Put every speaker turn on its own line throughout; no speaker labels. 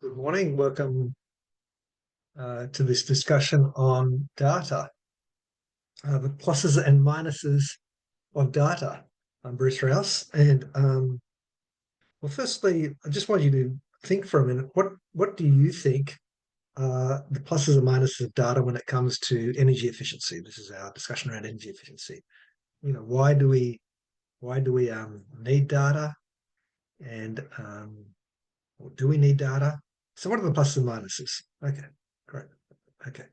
Good morning. Welcome to this discussion on data, the pluses and minuses of data. I'm Bruce Rouse, and well, firstly, I just want you to think for a minute. What do you think the pluses and minuses of data when it comes to energy efficiency? This is our discussion around energy efficiency. Why do we need data, and or do we need data? So, what are the pluses and minuses? Okay, great. Okay.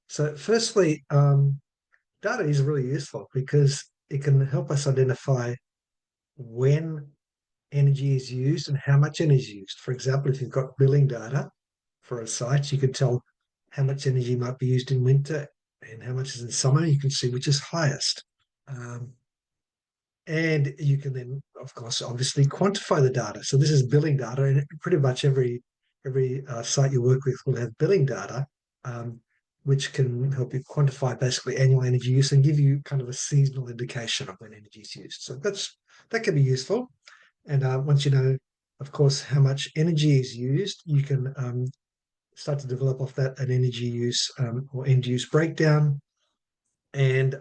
So firstly, data is really useful because it can help us identify when energy is used and how much energy is used. For example, if you've got billing data for a site, you can tell how much energy might be used in winter and how much is in summer. You can see which is highest. Um, and you can then, of course, obviously quantify the data. So this is billing data, and pretty much every site you work with will have billing data, um, which can help you quantify basically annual energy use and give you kind of a seasonal indication of when energy is used. So that can be useful. And once you know, of course, how much energy is used, you can start to develop off that an energy use or end use breakdown, and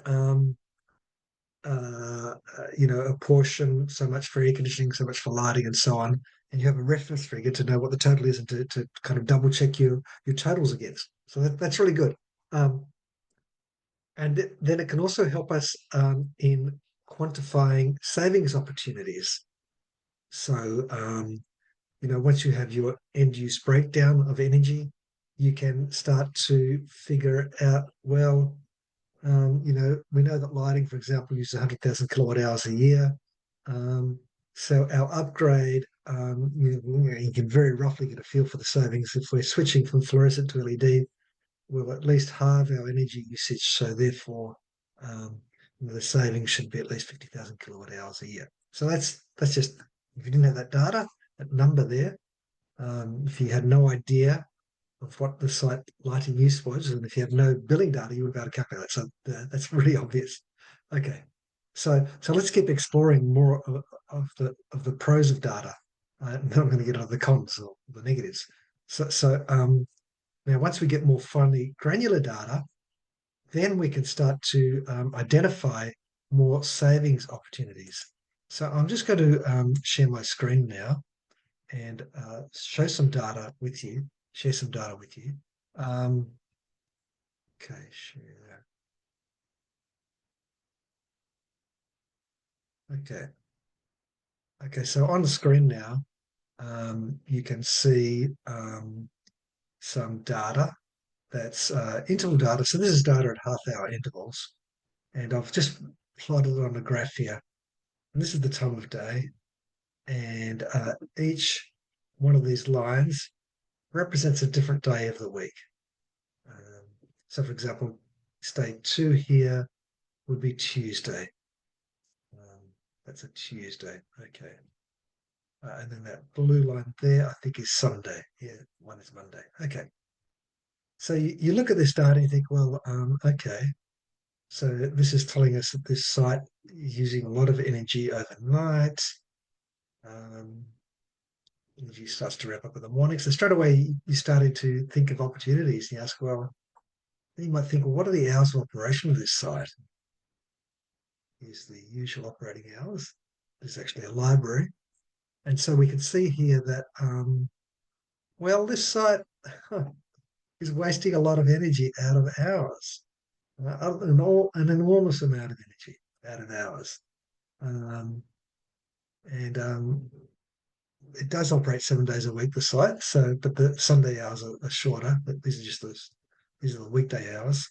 a portion, so much for air conditioning, so much for lighting, and so on. And you have a reference figure to know what the total is and to kind of double check your totals against. So that's really good. Um, and then it can also help us in quantifying savings opportunities. So, once you have your end use breakdown of energy, you can start to figure out, well, we know that lighting, for example, uses 100,000 kilowatt hours a year. So our upgrade, you can very roughly get a feel for the savings. If we're switching from fluorescent to LED, we'll at least halve our energy usage. So therefore, the savings should be at least 50,000 kilowatt hours a year. So that's just, if you didn't have that data, that number there, if you had no idea of what the site lighting use was, and if you have no billing data, you would be able to calculate. So that's really obvious. Okay, so let's keep exploring more of the pros of data. Then I'm going to get onto the cons or the negatives. So now once we get more finely granular data, then we can start to identify more savings opportunities. So I'm just going to share my screen now and show some data with you, share some data with you. Um, okay, share. Okay. Okay, so on the screen now, you can see some data that's interval data. So this is data at half-hour intervals. And I've just plotted it on a graph here. And this is the time of day. And each one of these lines represents a different day of the week. So, for example, state 2 here would be Tuesday. That's a Tuesday. Okay. And then that blue line there, I think, is Sunday. Yeah, one is Monday. Okay. So you look at this data and you think, well, okay. So this is telling us that this site is using a lot of energy overnight. Energy starts to ramp up in the morning. So straight away, you started to think of opportunities. You ask, well, you might think, well, what are the hours of operation of this site? Here's the usual operating hours. There's actually a library. And so we can see here that, well, this site is wasting a lot of energy out of hours, an enormous amount of energy out of hours. And it does operate 7 days a week, the site. So, but the Sunday hours are shorter. But these are the weekday hours.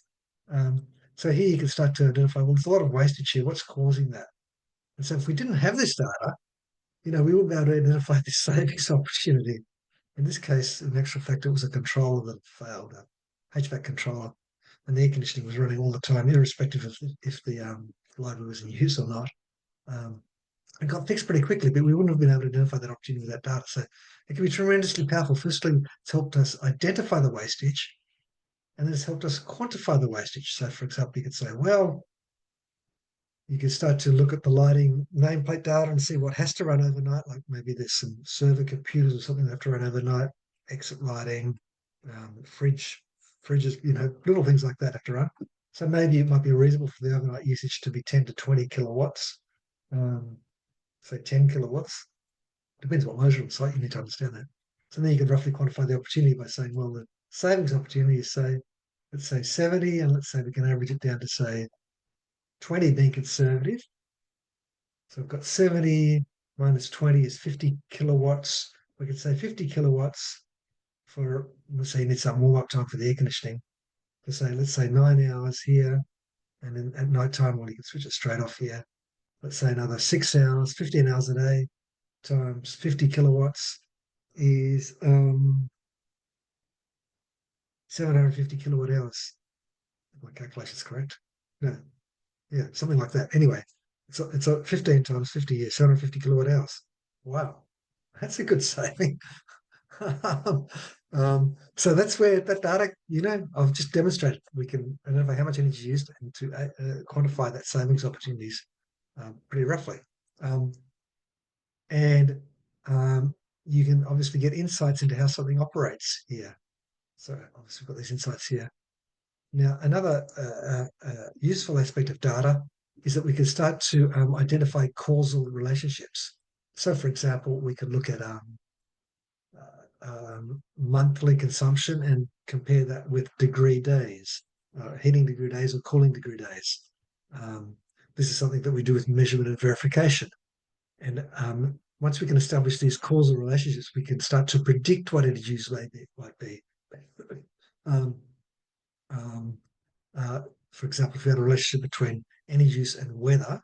So here you can start to identify, well, there's a lot of wastage here. What's causing that? And so if we didn't have this data, we wouldn't be able to identify this savings opportunity. In this case, in actual fact, it was a controller that failed, a HVAC controller, and the air conditioning was running all the time, irrespective of if the library was in use or not. It got fixed pretty quickly, but we wouldn't have been able to identify that opportunity with that data. So it can be tremendously powerful. Firstly, it's helped us identify the wastage, and then it's helped us quantify the wastage. So, for example, you could say, well, you can start to look at the lighting nameplate data and see what has to run overnight, like maybe there's some server computers or something that have to run overnight. exit lighting, fridges, little things like that have to run. So maybe it might be reasonable for the overnight usage to be 10 to 20 kilowatts, um, say 10 kilowatts. Depends what leisure on site, you need to understand that. So then you can roughly quantify the opportunity by saying, well, the savings opportunity is, say, let's say 70, and let's say we can average it down to, say, 20 being conservative. So we've got 70 minus 20 is 50 kilowatts. We could say 50 kilowatts for, let's say you need some warm up time for the air conditioning. To say, let's say 9 hours here, and then at night time, well, you can switch it straight off here. Let's say another 6 hours, 15 hours a day times 50 kilowatts is 750 kilowatt hours. If my calculation's correct. No, yeah, something like that. Anyway, it's a 15 times 50 years, 750 kilowatt hours. Wow, that's a good saving. So that's where that data, I've just demonstrated we can identify how much energy is used and to quantify that savings opportunities pretty roughly. Um, and you can obviously get insights into how something operates here. So obviously we've got these insights here. Now, another useful aspect of data is that we can start to identify causal relationships. So, for example, we could look at monthly consumption and compare that with degree days, heating degree days or cooling degree days. Um, this is something that we do with measurement and verification. And once we can establish these causal relationships, we can start to predict what energy use might be. Um, um, for example, if we had a relationship between energy use and weather,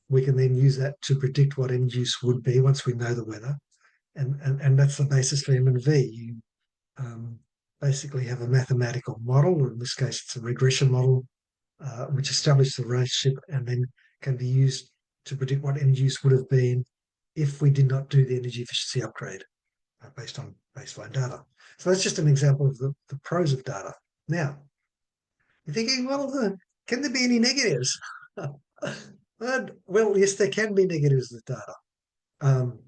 we can then use that to predict what energy use would be once we know the weather. And that's the basis for M&V. You basically have a mathematical model, or in this case, it's a regression model, which establishes the relationship and then can be used to predict what energy use would have been if we did not do the energy efficiency upgrade based on baseline data. So that's just an example of the pros of data. Now, you're thinking, well, can there be any negatives? Well, yes, there can be negatives with data. Um,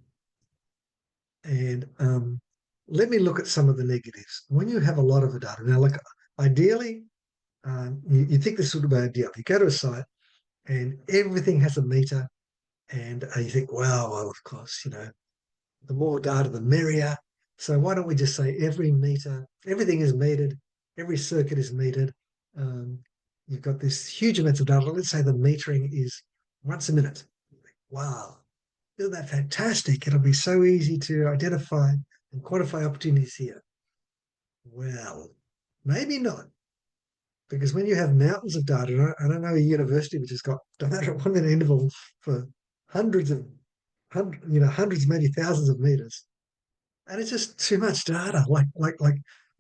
and let me look at some of the negatives. When you have a lot of the data, now, like ideally, you think this would be ideal. You go to a site and everything has a meter, and you think, well, of course, the more data, the merrier. So why don't we just say everything is metered, every circuit is metered. Um, you've got this huge amounts of data. Let's say the metering is once a minute. Wow, isn't that fantastic? It'll be so easy to identify and quantify opportunities here. Well, maybe not, because when you have mountains of data, I don't know a university which has got done that at 1 minute interval for hundreds, maybe thousands of meters, and it's just too much data. Like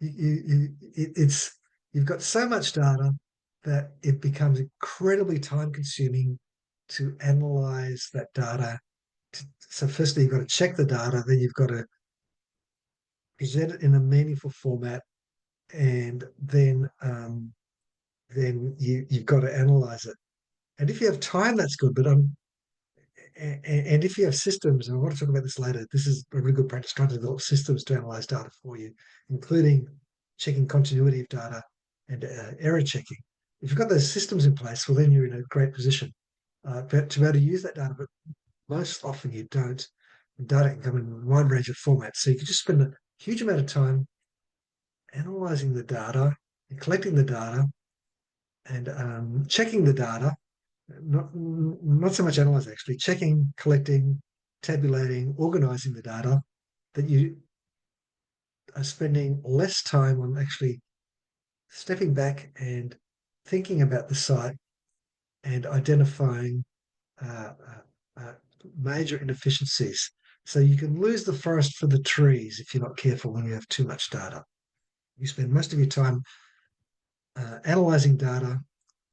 it's you've got so much data that it becomes incredibly time consuming to analyze that data. So firstly, you've got to check the data, then you've got to present it in a meaningful format, and then you've got to analyze it. And if you have time, that's good. But and if you have systems, and I want to talk about this later, this is a really good practice, trying to develop systems to analyze data for you, including checking continuity of data and error checking. If you've got those systems in place, well, then you're in a great position to be able to use that data. But most often you don't. Data can come in a wide range of formats. So you can just spend a huge amount of time analyzing the data and collecting the data and checking the data. Not so much analyzing, actually, checking, collecting, tabulating, organizing the data, that you are spending less time on actually stepping back and thinking about the site and identifying uh, major inefficiencies. So you can lose the forest for the trees if you're not careful when you have too much data. You spend most of your time analyzing data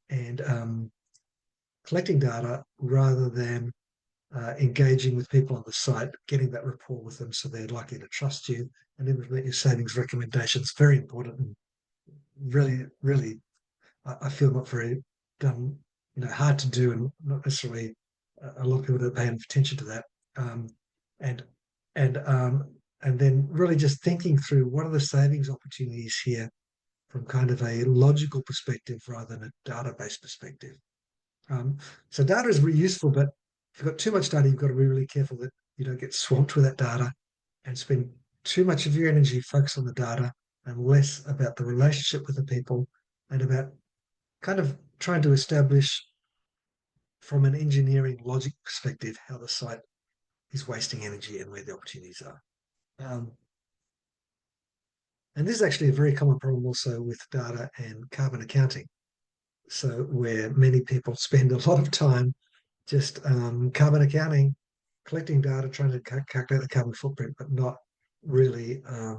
and collecting data rather than engaging with people on the site, getting that rapport with them so they're likely to trust you and implement your savings recommendations. Very important and really, really, I feel not very done, hard to do, and not necessarily a lot of people don't pay enough attention to that. Um, and and and then really just thinking through what are the savings opportunities here from kind of a logical perspective rather than a database perspective. So data is really useful, but if you've got too much data, you've got to be really careful that you don't get swamped with that data and spend too much of your energy focused on the data and less about the relationship with the people and about kind of trying to establish from an engineering logic perspective how the site is wasting energy and where the opportunities are. Um, and this is actually a very common problem also with data and carbon accounting. So where many people spend a lot of time just carbon accounting, collecting data, trying to calculate the carbon footprint, but not really uh,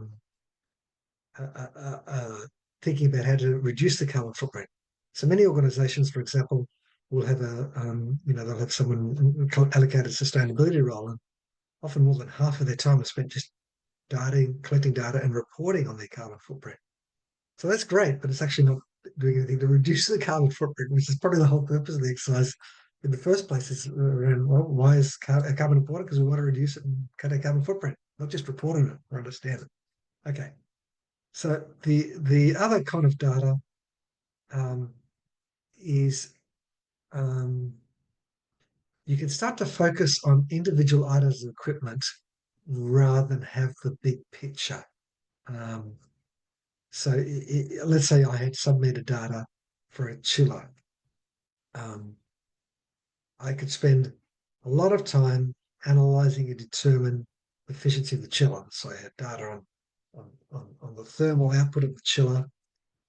uh, uh, thinking about how to reduce the carbon footprint. So many organisations, for example, will have they'll have someone allocated a sustainability role, and often more than half of their time is spent just collecting data and reporting on their carbon footprint. So that's great, but it's actually not doing anything to reduce the carbon footprint, which is probably the whole purpose of the exercise in the first place. Is around, well, why is carbon important? Because we want to reduce it and cut our carbon footprint, not just report on it or understand it. Okay. So the other kind of data um, is you can start to focus on individual items of equipment rather than have the big picture. Um, so let's say I had sub-meter data for a chiller. I could spend a lot of time analyzing and determine the efficiency of the chiller. So I had data on the thermal output of the chiller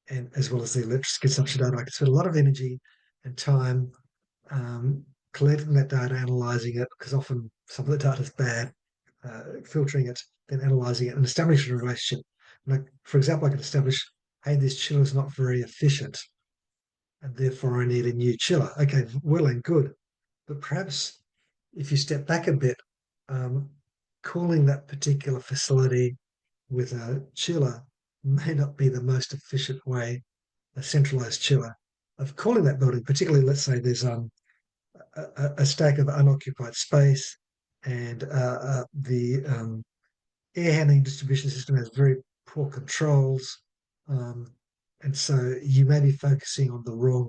and as well as the electricity consumption data. I could spend a lot of energy and time um, collecting that data, analyzing it, because often some of the data is bad, filtering it, then analyzing it and establishing a relationship. Like, for example, I could establish, hey, this chiller is not very efficient and therefore I need a new chiller. Okay, well and good. But perhaps if you step back a bit, um, cooling that particular facility with a chiller may not be the most efficient way, a centralized chiller, of cooling that building, particularly let's say there's a stack of unoccupied space and the air handling distribution system has very poor controls. Um, and so you may be focusing on the wrong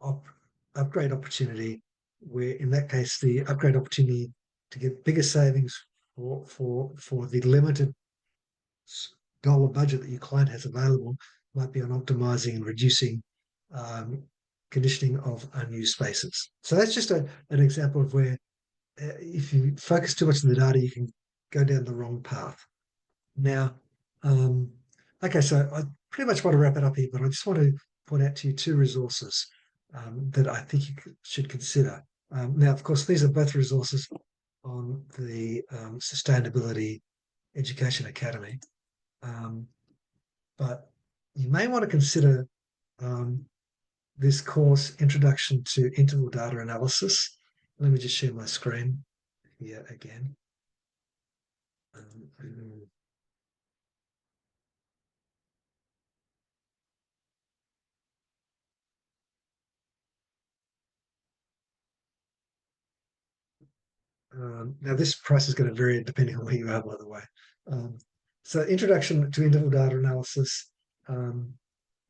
op- upgrade opportunity, where in that case, the upgrade opportunity to get bigger savings for the limited dollar budget that your client has available might be on optimizing and reducing um, conditioning of unused spaces. So that's just an example of where if you focus too much on the data, you can go down the wrong path. Now, um, okay, so I pretty much want to wrap it up here, but I just want to point out to you two resources that I think you should consider. Now, of course, these are both resources on the Sustainability Education Academy, um, but you may want to consider um, this course, Introduction to Interval Data Analysis. Let me just share my screen here again. Now, this price is going to vary depending on where you are, by the way. Um, so, Introduction to Interval Data Analysis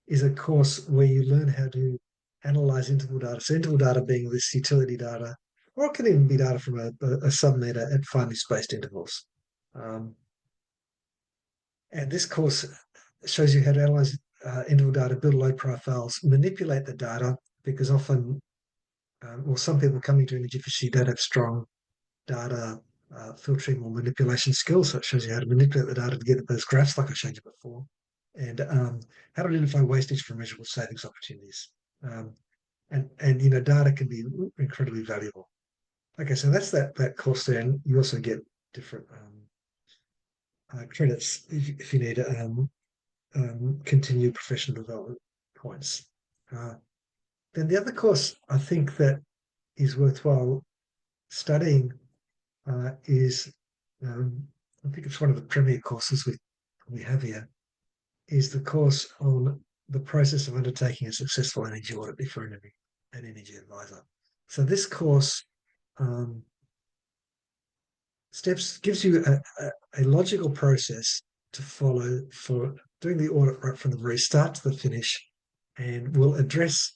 is a course where you learn how to analyze interval data. So, interval data being this utility data, or it can even be data from a sub-meter at finely spaced intervals. And this course shows you how to analyze interval data, build load profiles, manipulate the data, because often, well, some people coming to energy efficiency don't have strong data filtering or manipulation skills. So it shows you how to manipulate the data to get those graphs like I showed you before, and how to identify wastage from measurable savings opportunities. And data can be incredibly valuable. Okay, so that's that course there, and you also get different credits if you need continued professional development points. Then the other course I think that is worthwhile studying is I think it's one of the premier courses we have here, is the course on the process of undertaking a successful energy audit before an energy advisor. So this course Steps gives you a logical process to follow for doing the audit right from the very start to the finish, and will address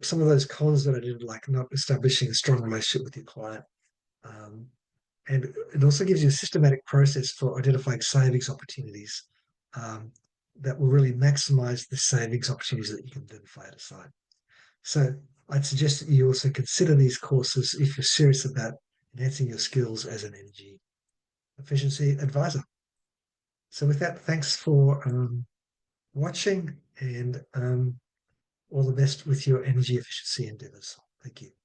some of those cons that I did, like not establishing a strong relationship with your client. Um, and it also gives you a systematic process for identifying savings opportunities um, that will really maximize the savings opportunities that you can identify at a site. So I'd suggest that you also consider these courses if you're serious about enhancing your skills as an energy efficiency advisor. So with that, thanks for watching, and all the best with your energy efficiency endeavors. Thank you.